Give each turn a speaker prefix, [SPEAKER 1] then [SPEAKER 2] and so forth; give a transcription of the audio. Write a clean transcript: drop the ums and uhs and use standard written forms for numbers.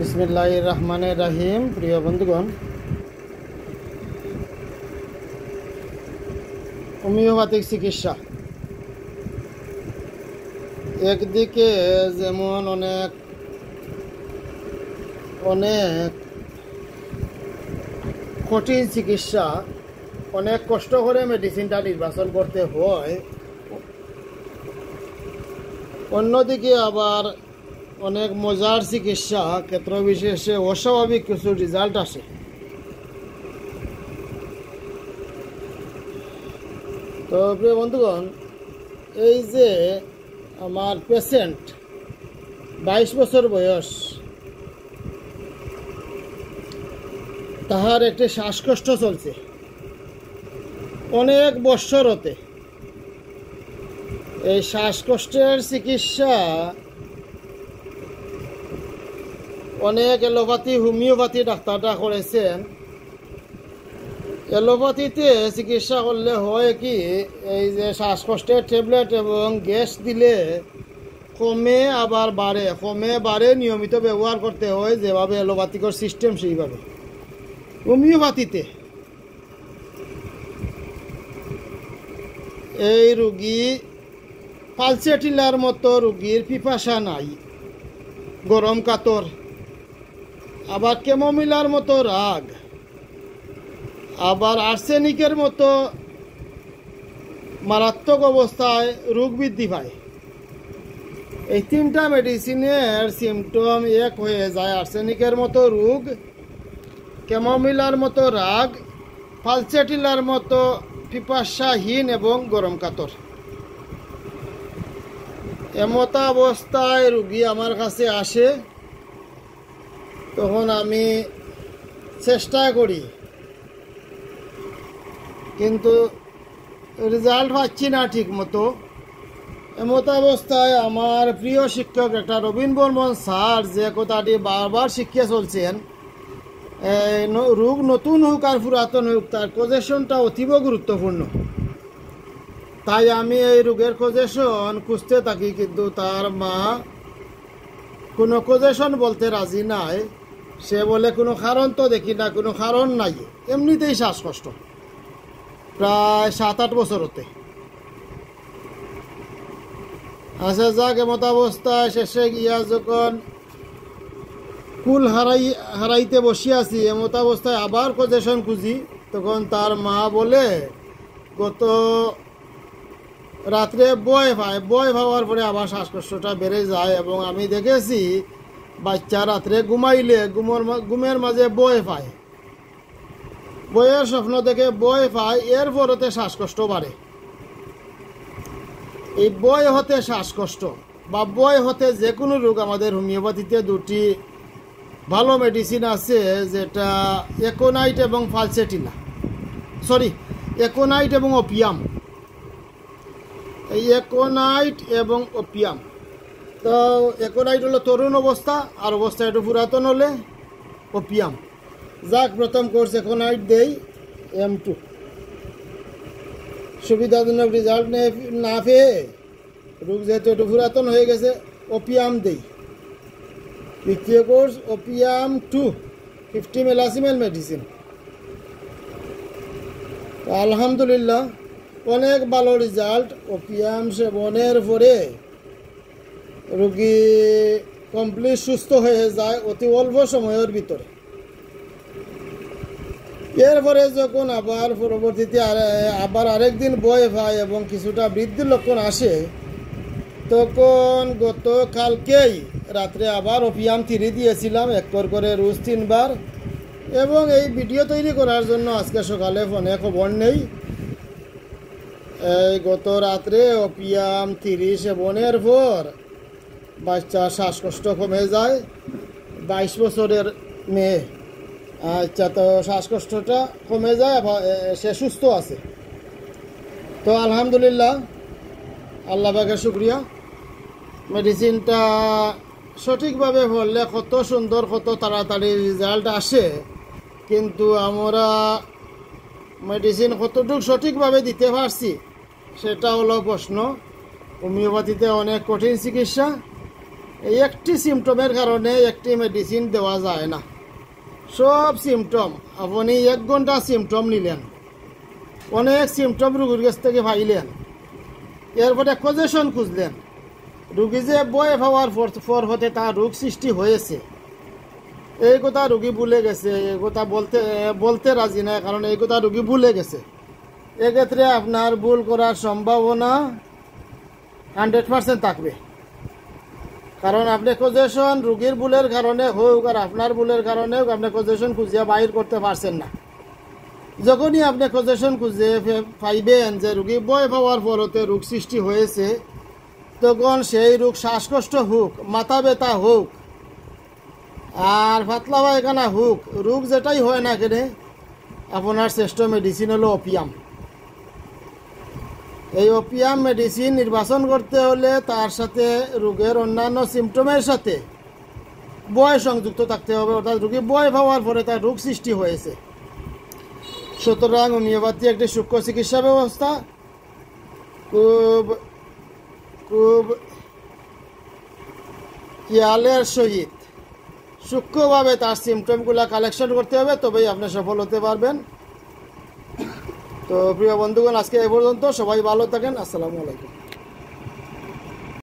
[SPEAKER 1] বিসমিল্লাহির রহমানির রহিম। প্রিয় বন্ধুগণ, হোমিওপ্যাথিক চিকিৎসা একদিকে যেমন অনেক কঠিন চিকিৎসা, অনেক কষ্ট করে মেডিসিনটা নির্বাচন করতে হয়, অন্যদিকে আবার অনেক মজার চিকিৎসা, ক্ষেত্র বিশেষে অস্বাভাবিক কিছু রেজাল্ট আসে। তো প্রিয় বন্ধুগণ, এই যে আমার পেশেন্ট 22 বছর বয়স, তাহার একটি শ্বাসকষ্ট চলছে অনেক বৎসর হতে। এই শ্বাসকষ্টের চিকিৎসা অনেক এলোপ্যাথি, হোমিওপ্যাথি ডাক্তাররা করেছেন। এলোপ্যাথিতে চিকিৎসা করলে হয় কি, এই যে শ্বাসকষ্টের ট্যাবলেট এবং গ্যাস দিলে কমে আবার বাড়ে, কমে বাড়ে, নিয়মিত ব্যবহার করতে হয় যেভাবে এলোপ্যাথিকর সিস্টেম সেইভাবে। হোমিওপ্যাথিতে এই রুগী পালসেটিলার মতো রুগীর পিপাসা নাই, গরম কাতর, আবার ক্যামোমিলার মতো রাগ, আবার আর্সেনিকের মতো মারাত্মক অবস্থায় রোগ বৃদ্ধি পায়। এই তিনটা মেডিসিনের সিমটম এক হয়ে যায়। আর্সেনিকের মতো রোগ, ক্যামোমিলার মতো রাগ, পালসেটিলার মতো পিপাসাহীন এবং গরম কাতর। এমতা অবস্থায় রুগী আমার কাছে আসে, তখন আমি চেষ্টা করি, কিন্তু রেজাল্ট পাচ্ছি না ঠিক মতো। এমত অবস্থায় আমার প্রিয় শিক্ষক একটা রবীন বর্মন স্যার যে কথাটি বারবার শিখিয়ে চলছেন, রোগ নতুন হোক আর পুরাতন হোক, তার কজেশনটা অতীব গুরুত্বপূর্ণ। তাই আমি এই রোগের কজেশন খুঁজতে থাকি, কিন্তু তার মা কোনো কজেশন বলতে রাজি নাই। সে বলে কোনো কারণ তো দেখি না, কোনো কারণ নাই, এমনিতেই শ্বাসকষ্ট প্রায় 7-8 বছর হতে। আচ্ছা যাক, এমত অবস্থায় শেষে গিয়া যখন কুল হারাইতে বসে আছি, এমত অবস্থায় আবার কজেশন খুঁজি, তখন তার মা বলে গত রাত্রে বয় পাওয়ার পরে আবার শ্বাসকষ্টটা বেড়ে যায়, এবং আমি দেখেছি বাচ্চা রাত্রে ঘুমাইলে ঘুমের মাঝে বয় পায়, বইয়ের স্বপ্ন দেখে বয় পায়, এর পরতে শ্বাসকষ্ট বাড়ে। এই বয় হতে শ্বাসকষ্ট বা বয় হতে যে কোনো রোগ, আমাদের হোমিওপ্যাথিতে দুটি ভালো মেডিসিন আছে, যেটা একোনাইট এবং পালসেটিলা, একোনাইট এবং ওপিয়াম। এই একোনাইট এবং ওপিয়াম, তো একোনাইট হলো তরুণ অবস্থা, আর অবস্থা একটু পুরাতন হলে ওপিয়াম। যাক, প্রথম কোর্স একোনাইট দেই M2, সুবিধাজনক রেজাল্ট না পেয়ে রোগ যেহেতু একটু পুরাতন হয়ে গেছে, ওপিয়াম দেই। দ্বিতীয় কোর্স ওপিয়াম 2, 50 মেলাসিমেল মেডিসিন। আলহামদুলিল্লাহ অনেক ভালো রেজাল্ট। ওপিয়াম সেবনের পরে রোগী কমপ্লিট সুস্থ হয়ে যায় অতি অল্প সময়ের ভিতরে। এরপরে যখন আবার পরবর্তীতে আবার আরেকদিন বয় পায় এবং কিছুটা বৃদ্ধির লক্ষণ আসে, তখন গতকালকেই রাত্রে আবার ওপিয়াম 3 দিয়েছিলাম, 1 করে রোজ 3 বার। এবং এই ভিডিও তৈরি করার জন্য আজকে সকালে ফোনে খবর নেই। এই গত রাত্রে ওপিয়াম 3 সেবনের পর বাচ্চার শ্বাসকষ্ট কমে যায়। 22 বছরের মেয়ে, আচ্ছা, তো শ্বাসকষ্টটা কমে যায়, সে সুস্থ আছে। তো আলহামদুলিল্লাহ, আল্লাহ পাকের শুকরিয়া। মেডিসিনটা সঠিকভাবে বললে কত সুন্দর, কত তাড়াতাড়ি রেজাল্ট আসে, কিন্তু আমরা মেডিসিন কতটুকু সঠিকভাবে দিতে পারছি সেটা হলো প্রশ্ন। হোমিওপ্যাথিতে অনেক কঠিন চিকিৎসা, এই একটি সিমটমের কারণে একটি মেডিসিন দেওয়া যায় না। সব সিমটম আপনি 1 ঘন্টা সিমটম নিলেন, অনেক সিমটম রুগীর কাছ থেকে পাইলেন, এরপরে কজেশন খুঁজলেন, রুগী যে বয় পাওয়ার পর হতে তার রোগ সৃষ্টি হয়েছে এই কথা রুগী ভুলে গেছে, এই কথা বলতে রাজি না, কারণ এই কথা রুগী ভুলে গেছে। এক্ষেত্রে আপনার ভুল করার সম্ভাবনা 100% থাকবে, কারণ আপনি কজেশন রুগীর ভুলের কারণে হোক আর আপনার ভুলের কারণে হোক আপনি কজেশন খুঁজিয়া বাহির করতে পারছেন না। যখনই আপনি কজেশন খুঁজে পাইবেন যে রুগী বয় পাওয়ার পরতে রোগ সৃষ্টি হয়েছে, তখন সেই রোগ শ্বাসকষ্ট হোক, মাথা ব্যথা হোক আর পাতলা পায়খানা হোক, রোগ যেটাই হয় না কেন, আপনার শ্রেষ্ঠ মেডিসিন হলো ওপিয়াম। এই ওপিয়াম মেডিসিন নির্বাচন করতে হলে তার সাথে রোগের অন্যান্য সিমটমের সাথে বয় সংযুক্ত থাকতে হবে, অর্থাৎ রোগী বয় পাওয়ার পরে তার রোগ সৃষ্টি হয়েছে। সুতরাং হোমিওপ্যাথি একটি সূক্ষ্ম চিকিৎসা ব্যবস্থা, খুব খুব খেয়ালের সহিত সূক্ষ্মভাবে তার সিমটমগুলো কালেকশন করতে হবে, তবেই আপনি সফল হতে পারবেন। তো প্রিয় বন্ধুগণ, আজকে এই পর্যন্ত। সবাই ভালো থাকেন। আসসালামু আলাইকুম।